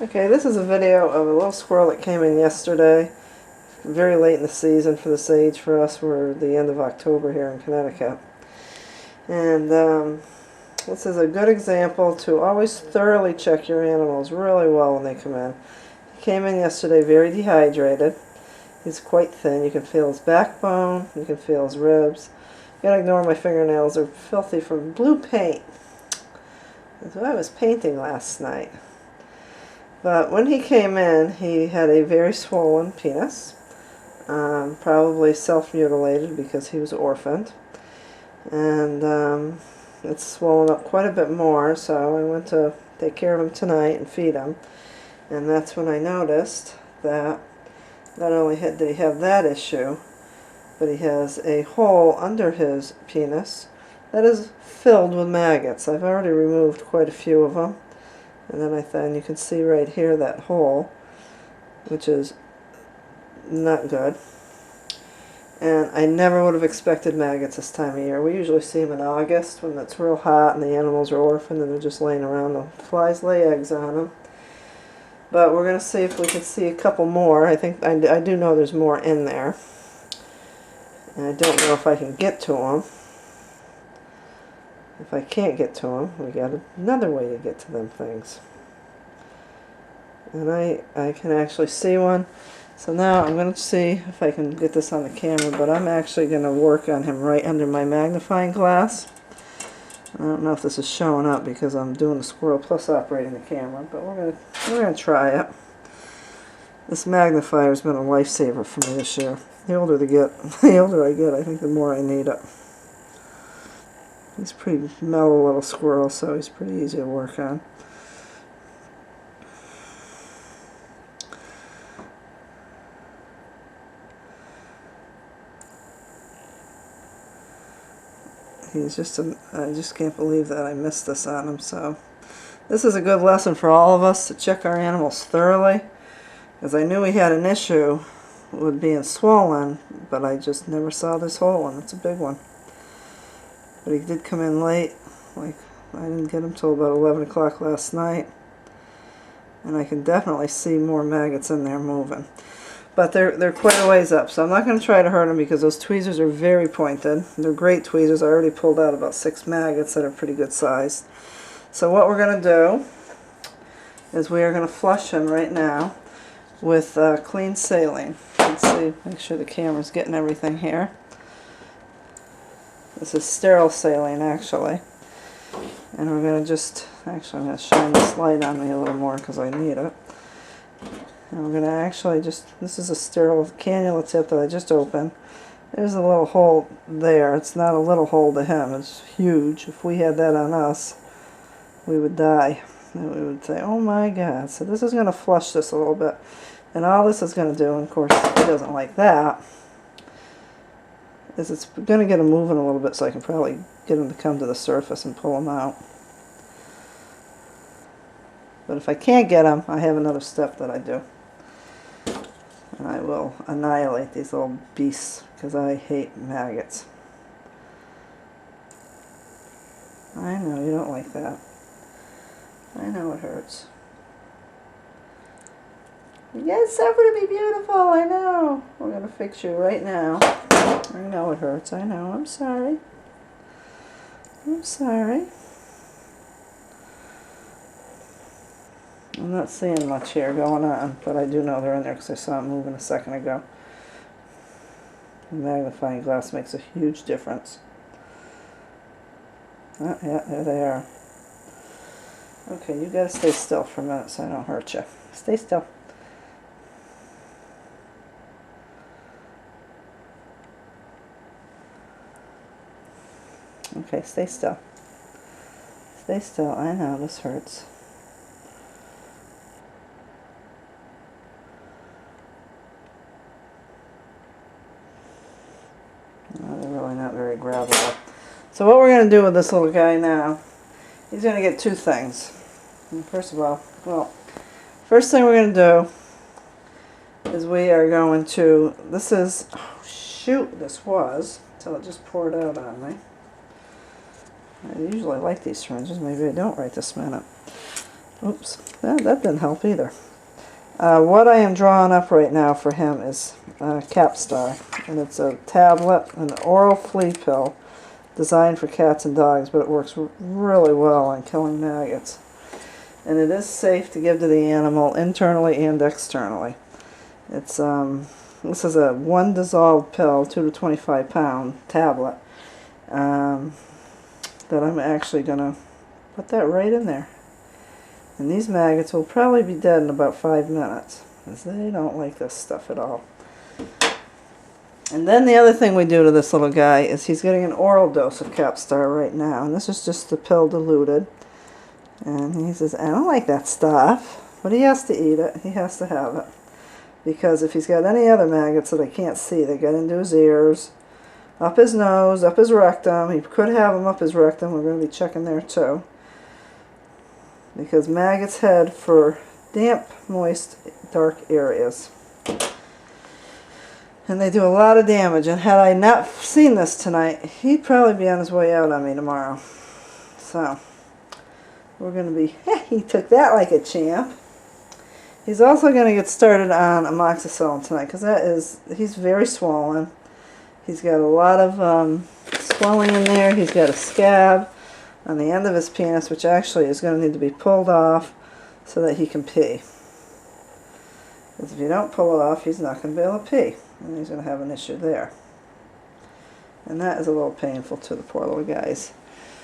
Okay, this is a video of a little squirrel that came in yesterday. Very late in the season for this age for us. We're the end of October here in Connecticut. And this is a good example to always thoroughly check your animals really well when they come in. He came in yesterday very dehydrated. He's quite thin. You can feel his backbone. You can feel his ribs. You gotta ignore my fingernails. They're filthy from blue paint. That's what I was painting last night. But when he came in, he had a very swollen penis, probably self-mutilated because he was orphaned, and it's swollen up quite a bit more, so I went to take care of him tonight and feed him, and that's when I noticed that not only did he have that issue, but he has a hole under his penis that is filled with maggots. I've already removed quite a few of them. And then you can see right here that hole, which is not good. And I never would have expected maggots this time of year. We usually see them in August when it's real hot and the animals are orphaned and they're just laying around. The flies lay eggs on them. But we're going to see if we can see a couple more. I do know there's more in there. And I don't know if I can get to them. If I can't get to them, we got another way to get to them things. And I can actually see one. So now I'm going to see if I can get this on the camera, but I'm actually going to work on him right under my magnifying glass. I don't know if this is showing up because I'm doing the squirrel plus operating the camera, but we're going to try it. This magnifier has been a lifesaver for me this year. The older I get, I think the more I need it. He's a pretty mellow little squirrel, so he's pretty easy to work on. He's just I just can't believe that I missed this on him. So this is a good lesson for all of us to check our animals thoroughly, because I knew he had an issue with being swollen, but I just never saw this hole, and it's a big one. But he did come in late. Like, I didn't get him till about 11 o'clock last night. And I can definitely see more maggots in there moving. But they're quite a ways up, so I'm not going to try to hurt them because those tweezers are very pointed. They're great tweezers. I already pulled out about 6 maggots that are pretty good sized. So what we're going to do is we are going to flush him right now with clean saline. Let's see, make sure the camera's getting everything here. This is sterile saline, actually. And we're going to actually I'm going to shine this light on me a little more because I need it. And we're going to actually this is a sterile cannula tip that I just opened. There's a little hole there. It's not a little hole to him. It's huge. If we had that on us, we would die. And we would say, oh my God. So this is going to flush this a little bit. And all this is going to do, and of course he doesn't like that, is it's going to get him moving a little bit so I can probably get him to come to the surface and pull him out. But if I can't get him, I have another step that I do. And I will annihilate these little beasts because I hate maggots. I know, you don't like that. I know it hurts. You guys suffer to be beautiful, I know. We're going to fix you right now. I know it hurts, I know. I'm sorry. I'm sorry. I'm not seeing much here going on, but I do know they're in there because I saw them moving a second ago. The magnifying glass makes a huge difference. Oh, yeah, there they are. Okay, you gotta stay still for a minute so I don't hurt you. Stay still. Okay, stay still. Stay still. I know, this hurts. No, they're really not very grabbable. So what we're going to do with this little guy now, he's going to get two things. And first of all, first thing we're going to do is we are going to, this is, oh shoot, this was, until it just poured out on me. I usually like these syringes, maybe I don't right this minute. Oops, that didn't help either. What I am drawing up right now for him is Capstar, and it's a tablet, an oral flea pill designed for cats and dogs, but it works really well on killing maggots. And it is safe to give to the animal internally and externally. It's this is a 1 dissolved pill, 2 to 25 pound tablet, that I'm actually going to put that right in there. And these maggots will probably be dead in about 5 minutes, because they don't like this stuff at all. And then the other thing we do to this little guy is he's getting an oral dose of Capstar right now. And this is just the pill diluted. And he says, I don't like that stuff. But he has to eat it. He has to have it. Because if he's got any other maggots that I can't see, they get into his ears, up his nose, up his rectum. He could have them up his rectum. We're going to be checking there too. Because maggots head for damp, moist, dark areas. And they do a lot of damage. And had I not seen this tonight, he'd probably be on his way out on me tomorrow. So, we're going to be, he took that like a champ. He's also going to get started on amoxicillin tonight, because he's very swollen. He's got a lot of swelling in there. He's got a scab on the end of his penis, which actually is going to need to be pulled off so that he can pee. Because if you don't pull it off, he's not going to be able to pee. And he's going to have an issue there. And that is a little painful to the poor little guys.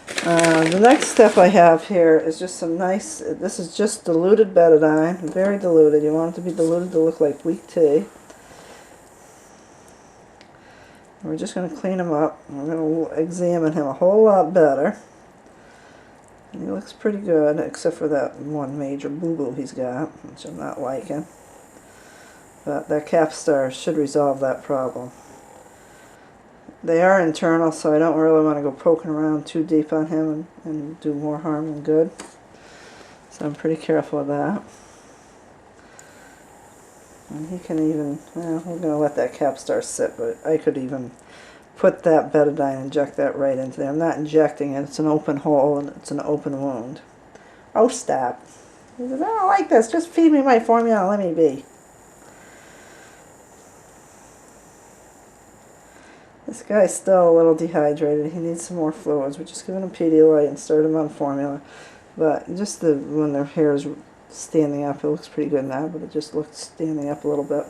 The next step I have here is just some nice, this is just diluted betadine, very diluted. You want it to be diluted to look like weak tea. We're just going to clean him up. We're going to examine him a whole lot better. And he looks pretty good, except for that one major boo-boo he's got, which I'm not liking. But that Capstar should resolve that problem. They are internal, so I don't really want to go poking around too deep on him and do more harm than good. So I'm pretty careful of that. And he can even, well, we're going to let that Capstar sit, but I could even put that betadine, inject that right into there. I'm not injecting it, it's an open hole and it's an open wound. Oh, stop. He says, I don't like this, just feed me my formula and let me be. This guy's still a little dehydrated. He needs some more fluids. We're just giving him Pedialyte and start him on formula. But just when their hair is standing up, it looks pretty good now, but it just looks standing up a little bit.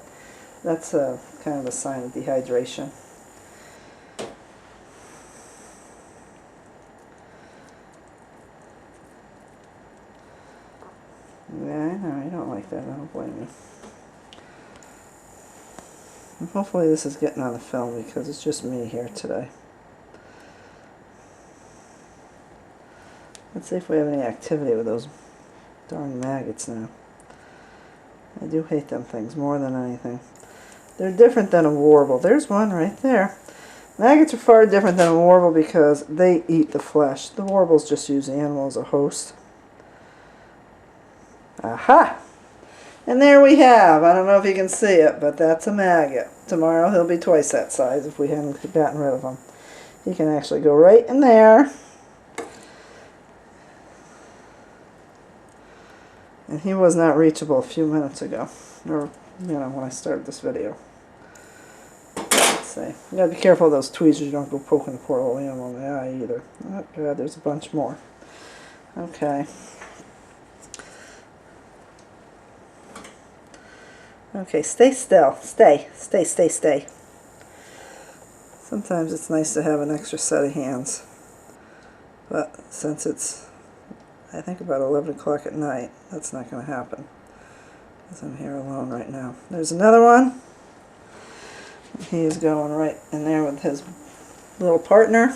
That's kind of a sign of dehydration. Yeah, I know. I don't like that. I don't blame you. And hopefully this is getting on the film because it's just me here today. Let's see if we have any activity with those darn maggots now. I do hate them things more than anything. They're different than a warble. There's one right there. Maggots are far different than a warble because they eat the flesh. The warbles just use the animal as a host. Aha! And there we have, I don't know if you can see it, but that's a maggot. Tomorrow he'll be twice that size if we hadn't gotten rid of him. He can actually go right in there. And he was not reachable a few minutes ago, or, you know, when I started this video. Let's see. You gotta be careful of those tweezers, you don't go poking the poor little animal in the eye either. Oh god, there's a bunch more. Okay. Okay, stay still. Stay. Sometimes it's nice to have an extra set of hands. But since it's, I think, about 11 o'clock at night, that's not going to happen. Because I'm here alone right now. There's another one. He is going right in there with his little partner.